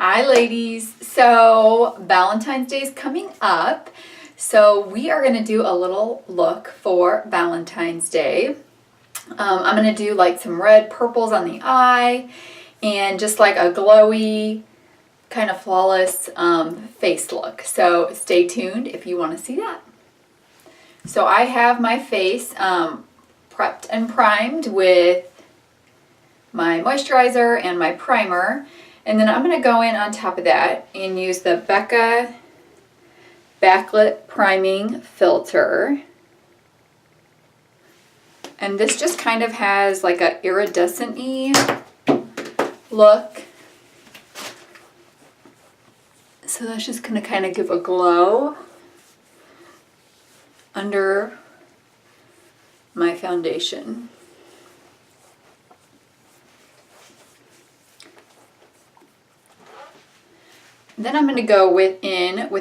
Hi ladies, so Valentine's Day is coming up, so we are going to do a little look for Valentine's Day. I'm going to do like some red purples on the eye and just like a glowy kind of flawless face look, so stay tuned if you want to see that. So I have my face prepped and primed with my moisturizer and my primer. And then I'm going to go in on top of that and use the Becca Backlit Priming Filter. And this just kind of has like a iridescent-y look. So that's just going to kind of give a glow under my foundation. Then I'm going to go with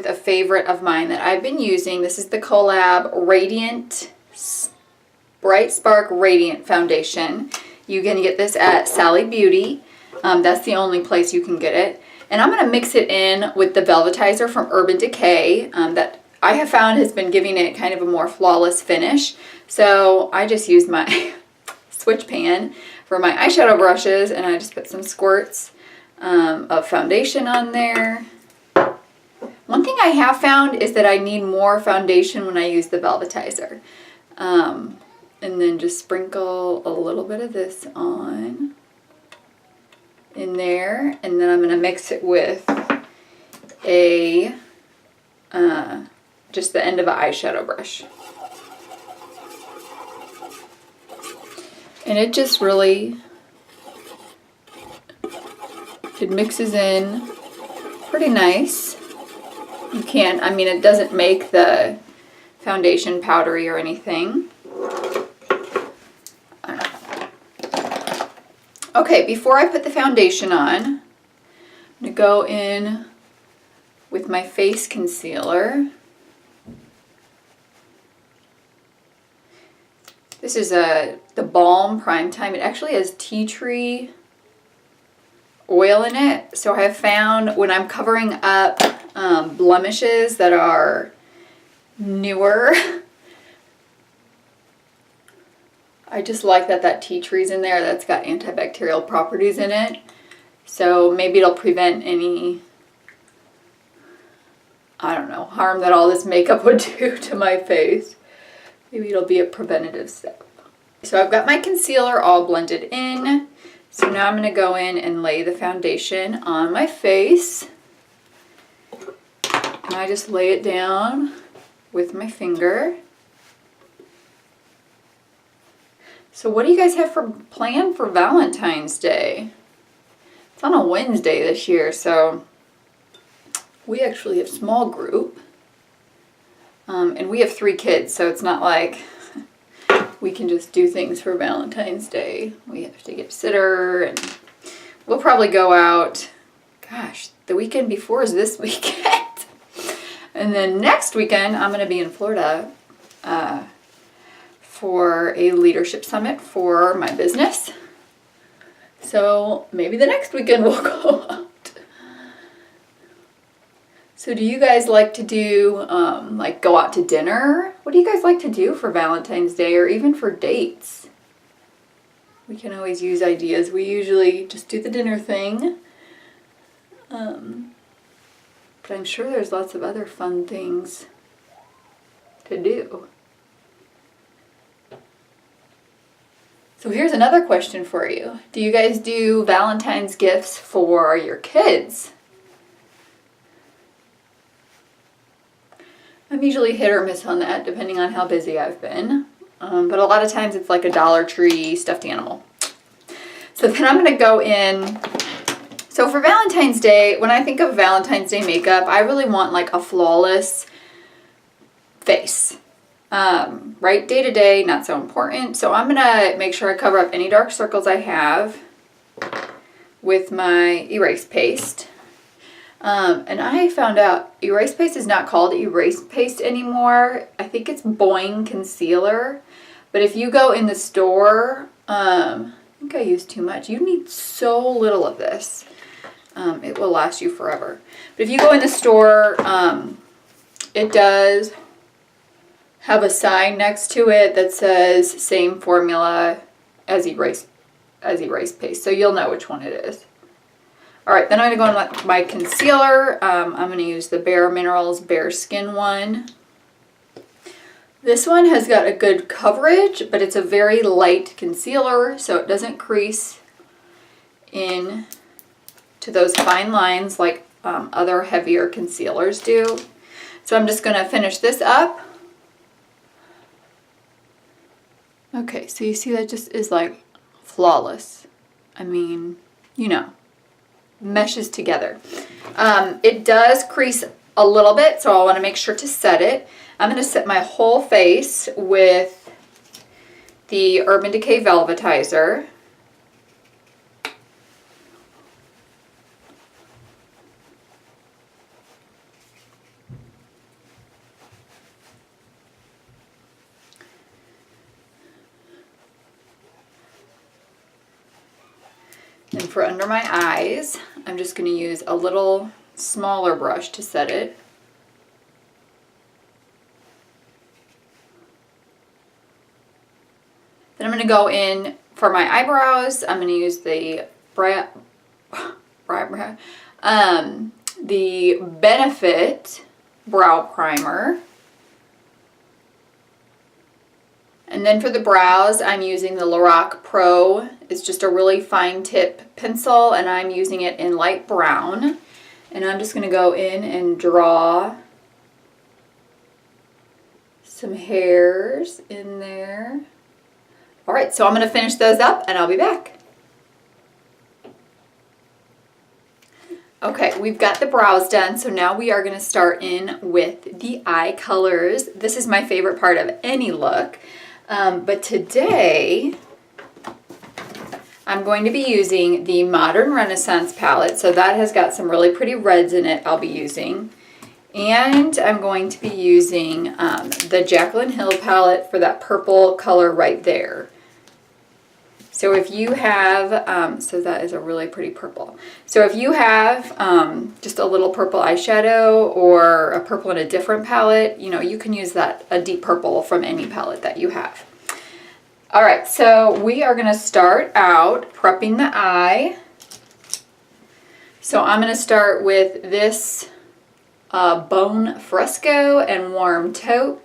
a favorite of mine that I've been using. This is the Col-Lab Radiant Bright Spark Radiant Foundation. You can get this at Sally Beauty. That's the only place you can get it. And I'm going to mix it in with the Velvetizer from Urban Decay that I have found has been giving it kind of a more flawless finish. So I just used my switch pan for my eyeshadow brushes and I just put some squirts of foundation on there. One thing I have found is that I need more foundation when I use the Velvetizer. And then just sprinkle a little bit of this on in there, and then I'm going to mix it with a just the end of an eyeshadow brush. And it just really, it mixes in pretty nice. You can't, I mean, it doesn't make the foundation powdery or anything. Okay, before I put the foundation on, I'm going to go in with my face concealer. This is the Balm Prime Time. It actually has tea tree oil in it. So I have found when I'm covering up blemishes that are newer, I just like that tea tree's in there. That's got antibacterial properties in it. So maybe it'll prevent any, I don't know, harm that all this makeup would do to my face. Maybe it'll be a preventative step. So I've got my concealer all blended in. So now I'm going to go in and lay the foundation on my face. And I just lay it down with my finger. So what do you guys have planned for Valentine's Day? It's on a Wednesday this year, so we actually have small group. And we have 3 kids, so it's not like we can just do things for Valentine's Day. We have to get a sitter, and we'll probably go out, gosh, the weekend before is this weekend. And then next weekend, I'm going to be in Florida for a leadership summit for my business. So maybe the next weekend we'll go out. So do you guys like to do, like go out to dinner? What do you guys like to do for Valentine's Day or even for dates? We can always use ideas. We usually just do the dinner thing. But I'm sure there's lots of other fun things to do. So here's another question for you. Do you guys do Valentine's gifts for your kids? I'm usually hit or miss on that, depending on how busy I've been. But a lot of times it's like a Dollar Tree stuffed animal. So then I'm going to go in. So for Valentine's Day, when I think of Valentine's Day makeup, I really want like a flawless face. Right, day to day, not so important. So I'm going to make sure I cover up any dark circles I have with my erase paste. And I found out erase paste is not called erase paste anymore. I think it's Boing Concealer. But if you go in the store, I think I used too much. You need so little of this. It will last you forever. But if you go in the store, it does have a sign next to it that says same formula as erase paste, so you'll know which one it is. All right, then I'm going to go on my concealer. I'm going to use the Bare Minerals Bare Skin one. This one has got a good coverage, but it's a very light concealer, so it doesn't crease in to those fine lines like other heavier concealers do. So I'm just going to finish this up. Okay, so you see that just is like flawless. I mean, you know, meshes together. It does crease a little bit, so I want to make sure to set it. I'm going to set my whole face with the Urban Decay Velvetizer. And for under my eyes, I'm just going to use a little smaller brush to set it. Then I'm going to go in for my eyebrows. I'm going to use the the Benefit Brow Primer. And then for the brows, I'm using the Lorac Pro. It's just a really fine tip pencil, and I'm using it in light brown. And I'm just going to go in and draw some hairs in there. All right, so I'm going to finish those up, and I'll be back. Okay, we've got the brows done, so now we are going to start in with the eye colors. This is my favorite part of any look. But today, I'm going to be using the Modern Renaissance palette. So that has got some really pretty reds in it I'll be using. And I'm going to be using the Jaclyn Hill palette for that purple color right there. So if you have, so that is a really pretty purple. So if you have just a little purple eyeshadow or a purple in a different palette, you know, you can use that, a deep purple from any palette that you have. All right, so we are gonna start out prepping the eye. So I'm gonna start with this Bone Fresco and Warm Taupe.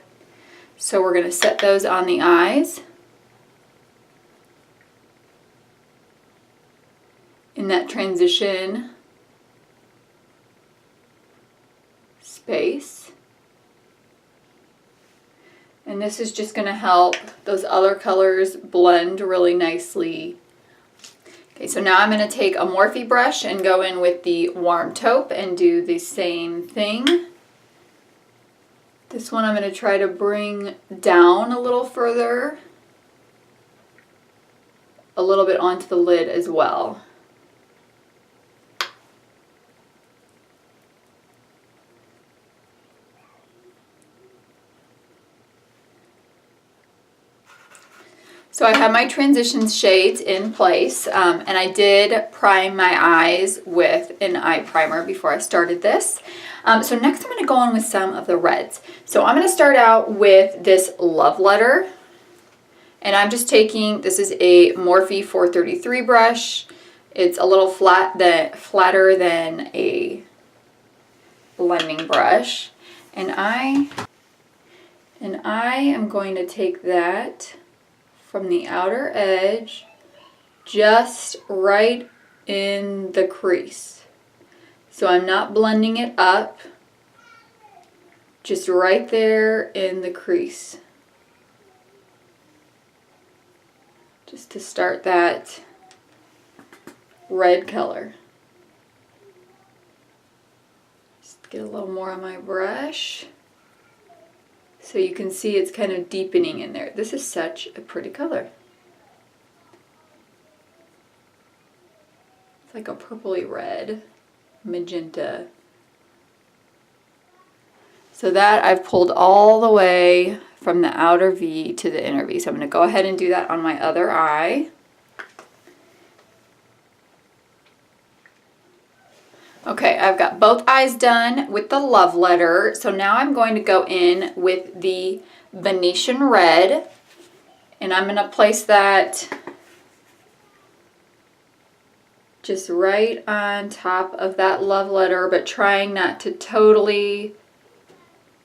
So we're gonna set those on the eyes. In that transition space. And this is just going to help those other colors blend really nicely. Okay, so now I'm going to take a Morphe brush and go in with the Warm Taupe and do the same thing. This one I'm going to try to bring down a little further, a little bit onto the lid as well. So I have my transition shades in place, and I did prime my eyes with an eye primer before I started this. So next I'm going to go on with some of the reds. So I'm going to start out with this Love Letter, and I'm just taking, this is a Morphe 433 brush. It's a little flatter than a blending brush, and I am going to take that from the outer edge, just right in the crease. So I'm not blending it up, just right there in the crease. Just to start that red color. Just get a little more on my brush. So you can see it's kind of deepening in there. This is such a pretty color. It's like a purpley red, magenta. So that I've pulled all the way from the outer V to the inner V. So I'm going to go ahead and do that on my other eye. Okay, I've got both eyes done with the Love Letter. So now I'm going to go in with the Venetian Red, and I'm going to place that just right on top of that Love Letter, but trying not to totally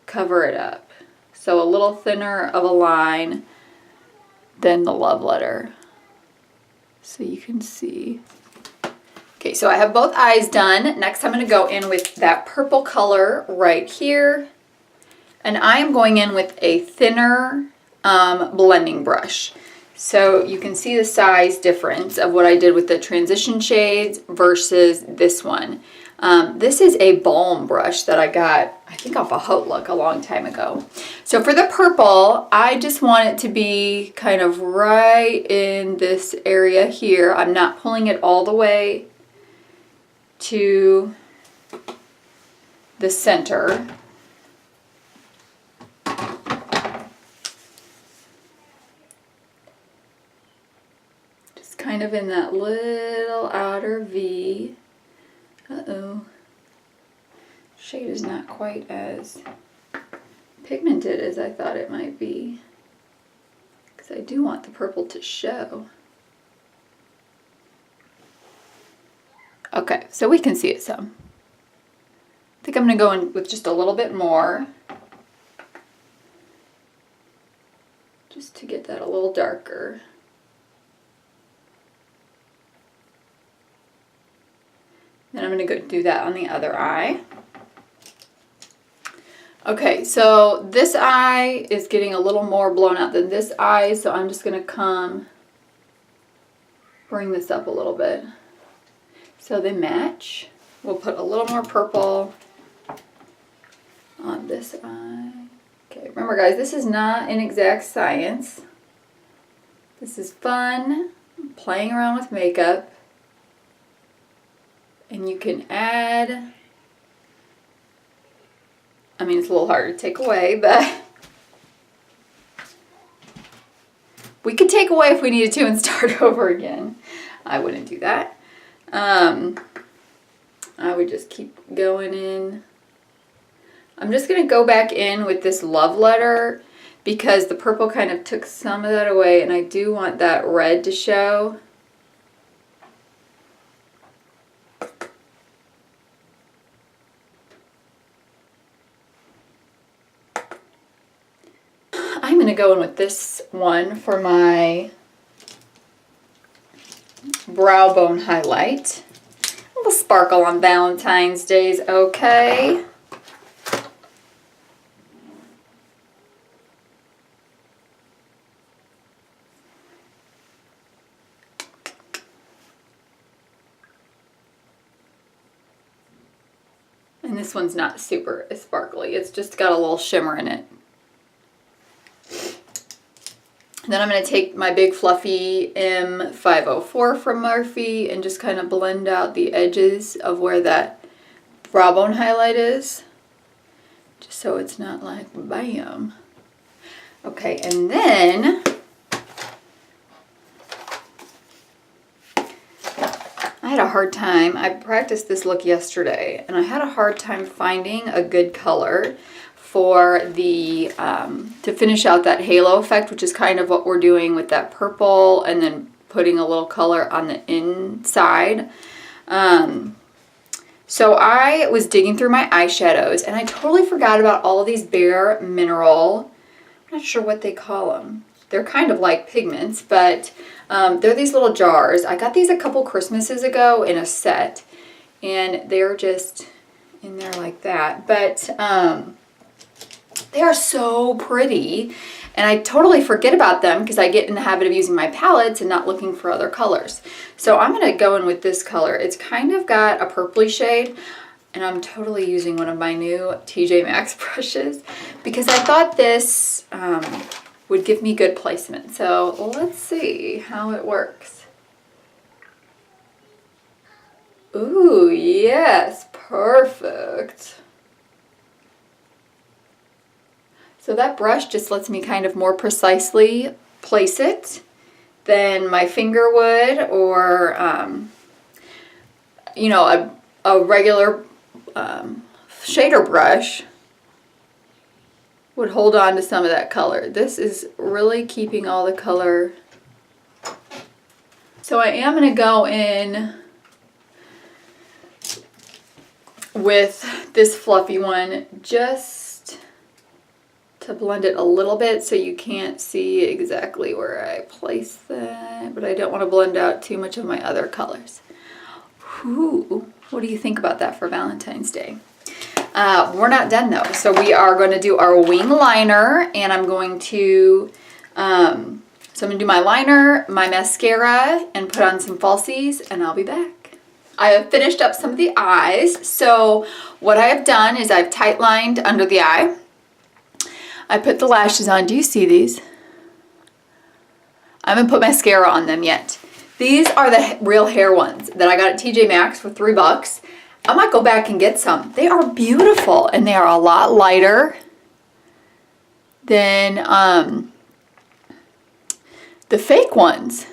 cover it up. So a little thinner of a line than the Love Letter. So you can see. Okay, so I have both eyes done. Next I'm going to go in with that purple color right here. And I am going in with a thinner blending brush. So you can see the size difference of what I did with the transition shades versus this one. This is a balm brush that I got, I think, off a Haute Look a long time ago. So for the purple, I just want it to be kind of right in this area here. I'm not pulling it all the way to the center. Just kind of in that little outer V. Uh-oh. Shade is not quite as pigmented as I thought it might be, because I do want the purple to show. Okay, so we can see it some. I think I'm going to go in with just a little bit more, just to get that a little darker. Then I'm going to go do that on the other eye. Okay, so this eye is getting a little more blown out than this eye, so I'm just going to bring this up a little bit so they match. We'll put a little more purple on this eye. Okay, remember guys, this is not an exact science. This is fun, playing around with makeup. And you can add, I mean, it's a little hard to take away, but we could take away if we needed to and start over again. I wouldn't do that. I would just keep going in. I'm just going to go back in with this Love Letter because the purple kind of took some of that away, and I do want that red to show. I'm going to go in with this one for my brow bone highlight. A little sparkle on Valentine's Day is okay. And this one's not super sparkly. It's just got a little shimmer in it. Then I'm going to take my big fluffy M504 from Morphe and just kind of blend out the edges of where that brow bone highlight is. Just so it's not like bam. Okay, and then I had a hard time. I practiced this look yesterday and I had a hard time finding a good color for the, to finish out that halo effect, which is kind of what we're doing with that purple and then putting a little color on the inside. So I was digging through my eyeshadows and I totally forgot about all of these Bare Mineral, I'm not sure what they call them. They're kind of like pigments, but they're these little jars. I got these a couple Christmases ago in a set and they're just in there like that. But they are so pretty, and I totally forget about them because I get in the habit of using my palettes and not looking for other colors. So I'm going to go in with this color. It's kind of got a purpley shade, and I'm totally using one of my new TJ Maxx brushes because I thought this would give me good placement. So let's see how it works. Ooh, yes, perfect. So that brush just lets me kind of more precisely place it than my finger would, or, you know, a regular shader brush would hold on to some of that color. This is really keeping all the color. So I am going to go in with this fluffy one just to blend it a little bit so you can't see exactly where I place that, but I don't want to blend out too much of my other colors. Ooh, what do you think about that for Valentine's Day? We're not done though, so we are going to do our wing liner, and I'm going to so I'm going to do my liner, my mascara, and put on some falsies, and I'll be back. I have finished up some of the eyes. So what I have done is I've tight lined under the eye. I put the lashes on. Do you see these? I haven't put mascara on them yet. These are the real hair ones that I got at TJ Maxx for $3. I might go back and get some. They are beautiful, and they are a lot lighter than the fake ones.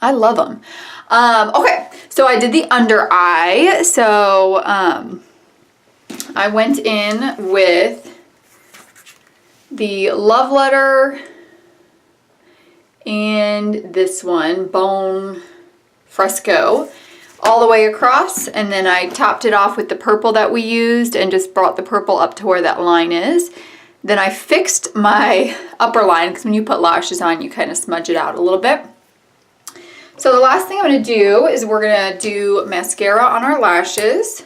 I love them. Okay, so I did the under eye. So I went in with the Love Letter and this one, Bone Fresco, all the way across, and then I topped it off with the purple that we used and just brought the purple up to where that line is. Then I fixed my upper line, because when you put lashes on, you kind of smudge it out a little bit. So the last thing I'm going to do is we're going to do mascara on our lashes.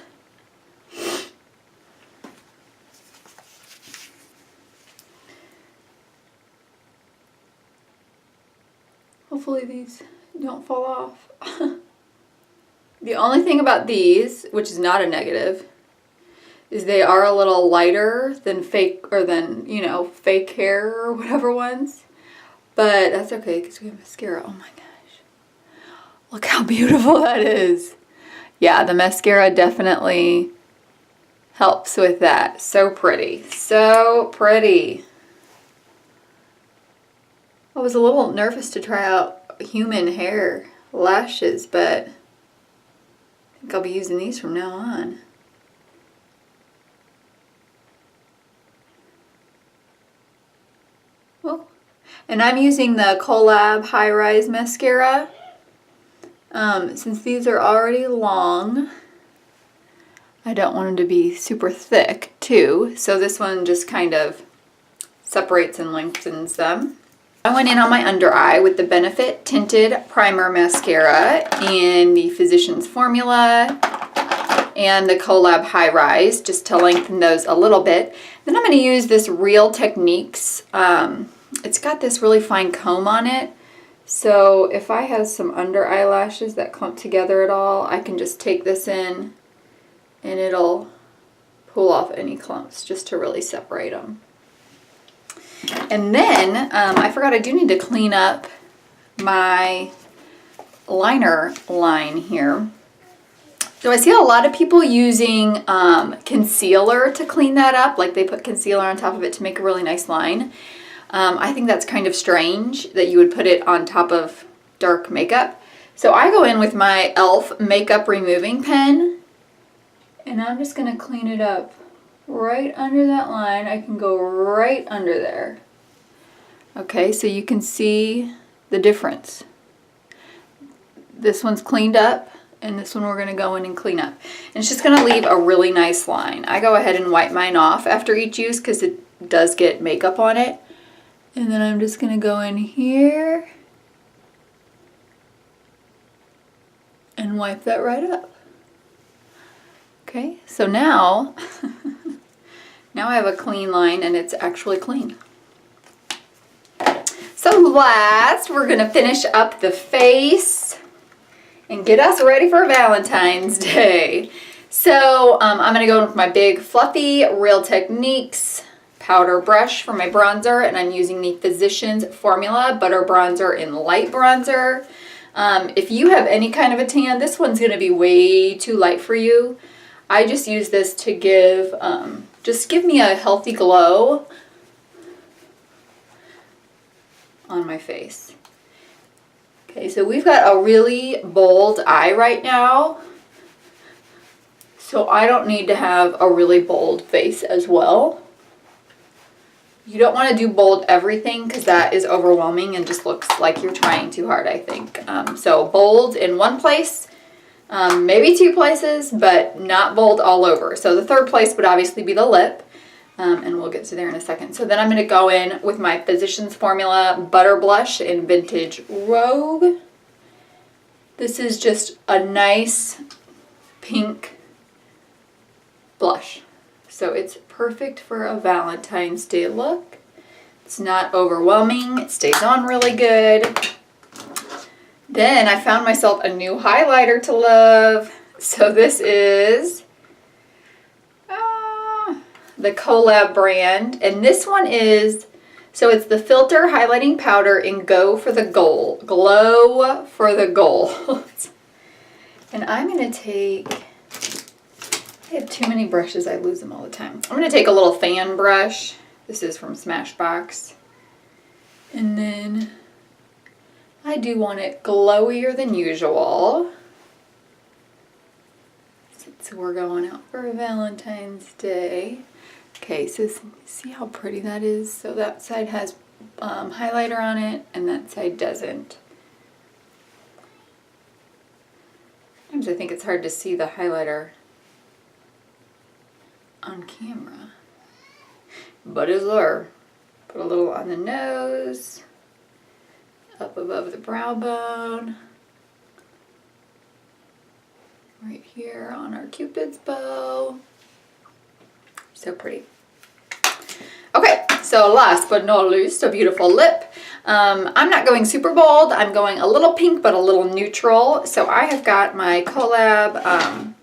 Hopefully these don't fall off. The only thing about these, which is not a negative, is they are a little lighter than fake, or than, you know, fake hair or whatever ones. But that's okay because we have mascara. Oh my gosh. Look how beautiful that is. Yeah, the mascara definitely helps with that. So pretty. So pretty. I was a little nervous to try out human hair lashes, but I think I'll be using these from now on. Oh, and I'm using the Col-Lab High Rise Mascara. Since these are already long, I don't want them to be super thick too, so this one just kind of separates and lengthens them. I went in on my under eye with the Benefit Tinted Primer Mascara and the Physicians Formula and the Col-Lab High Rise, just to lengthen those a little bit. Then I'm going to use this Real Techniques. It's got this really fine comb on it, so if I have some under eyelashes that clump together at all, I can just take this in and it'll pull off any clumps just to really separate them. And then, I forgot I do need to clean up my liner line here. So I see a lot of people using concealer to clean that up, like they put concealer on top of it to make a really nice line. I think that's kind of strange that you would put it on top of dark makeup. So I go in with my e.l.f. makeup removing pen, and I'm just going to clean it up right under that line. I can go right under there. Okay, so you can see the difference. This one's cleaned up, and this one we're going to go in and clean up. And it's just going to leave a really nice line. I go ahead and wipe mine off after each use because it does get makeup on it. And then I'm just going to go in here and wipe that right up. Okay, so now, now I have a clean line, and it's actually clean. So last, we're going to finish up the face and get us ready for Valentine's Day. So I'm going to go in with my big fluffy Real Techniques powder brush for my bronzer, and I'm using the Physicians Formula Butter Bronzer in Light Bronzer. If you have any kind of a tan, this one's going to be way too light for you. I just use this to give, just give me a healthy glow on my face. Okay, so we've got a really bold eye right now. So I don't need to have a really bold face as well. You don't want to do bold everything because that is overwhelming and just looks like you're trying too hard, I think. So bold in one place, maybe two places, but not bold all over. So the third place would obviously be the lip, and we'll get to there in a second. So then I'm going to go in with my Physicians Formula Butter Blush in Vintage Rogue. This is just a nice pink blush. So it's perfect for a Valentine's Day look. It's not overwhelming. It stays on really good. Then I found myself a new highlighter to love. So this is the Col-Lab brand. And this one is, so it's the Filter Highlighting Powder in Go for the Goal. Glow for the Gold. And I'm going to take, I have too many brushes, I lose them all the time. I'm going to take a little fan brush. This is from Smashbox. And then I do want it glowier than usual. So we're going out for Valentine's Day. Okay, so see how pretty that is? So that side has highlighter on it and that side doesn't. Sometimes I think it's hard to see the highlighter on camera, but it's there. Put a little on the nose, up above the brow bone, right here on our Cupid's bow. So pretty. Okay, so last but not least, a beautiful lip. I'm not going super bold. I'm going a little pink, but a little neutral. So I have got my Col-Lab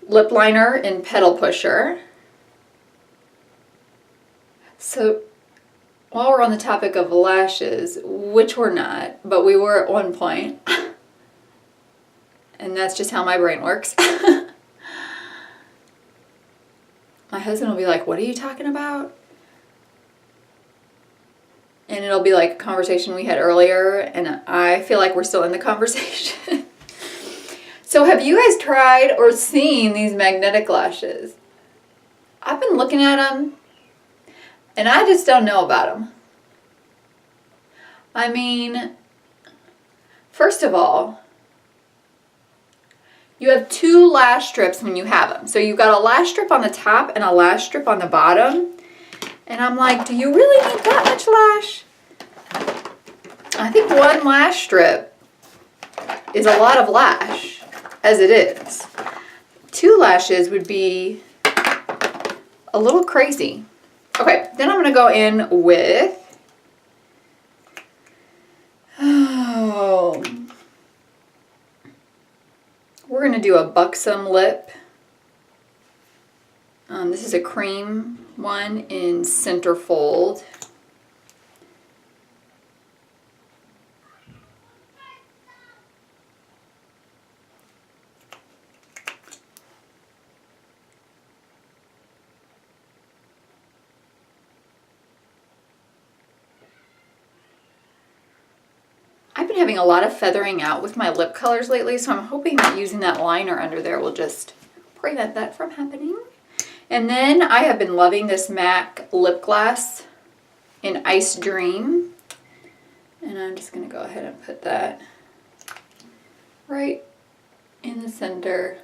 Lip Liner in Petal Pusher. So while we're on the topic of lashes, which we're not, but we were at one point, and that's just how my brain works. My husband will be like, "What are you talking about?" And it'll be like a conversation we had earlier, and I feel like we're still in the conversation. So have you guys tried or seen these magnetic lashes? I've been looking at them, and I just don't know about them. I mean, first of all, you have two lash strips when you have them. So you've got a lash strip on the top and a lash strip on the bottom. And I'm like, do you really need that much lash? I think one lash strip is a lot of lash, as it is. Two lashes would be a little crazy. Okay, then I'm going to go in with, we're going to do a Buxom lip. This is a cream one in Centerfold. I've been having a lot of feathering out with my lip colors lately, so I'm hoping that using that liner under there will just prevent that from happening. And then I have been loving this MAC lip gloss in Ice Dream. And I'm just going to go ahead and put that right in the center.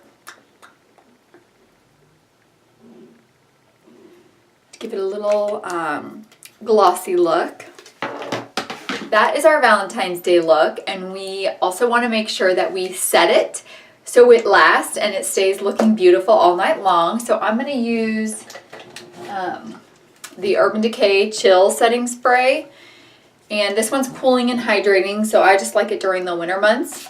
To give it a little glossy look. That is our Valentine's Day look, and we also want to make sure that we set it so it lasts and it stays looking beautiful all night long. So I'm going to use the Urban Decay Chill Setting Spray, and this one's cooling and hydrating, so I just like it during the winter months.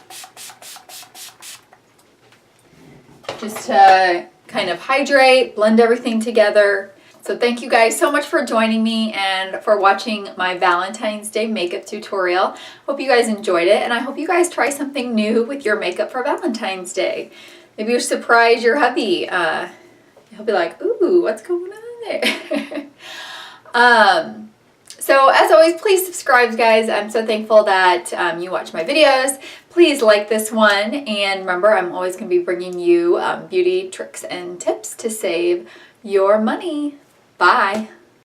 Just to kind of hydrate, blend everything together. So thank you guys so much for joining me and for watching my Valentine's Day makeup tutorial. Hope you guys enjoyed it, and I hope you guys try something new with your makeup for Valentine's Day. Maybe you surprise your hubby. He'll be like, ooh, what's going on there? So as always, please subscribe, guys. I'm so thankful that you watch my videos. Please please like this one, and remember, I'm always going to be bringing you beauty tricks and tips to save your money. Bye.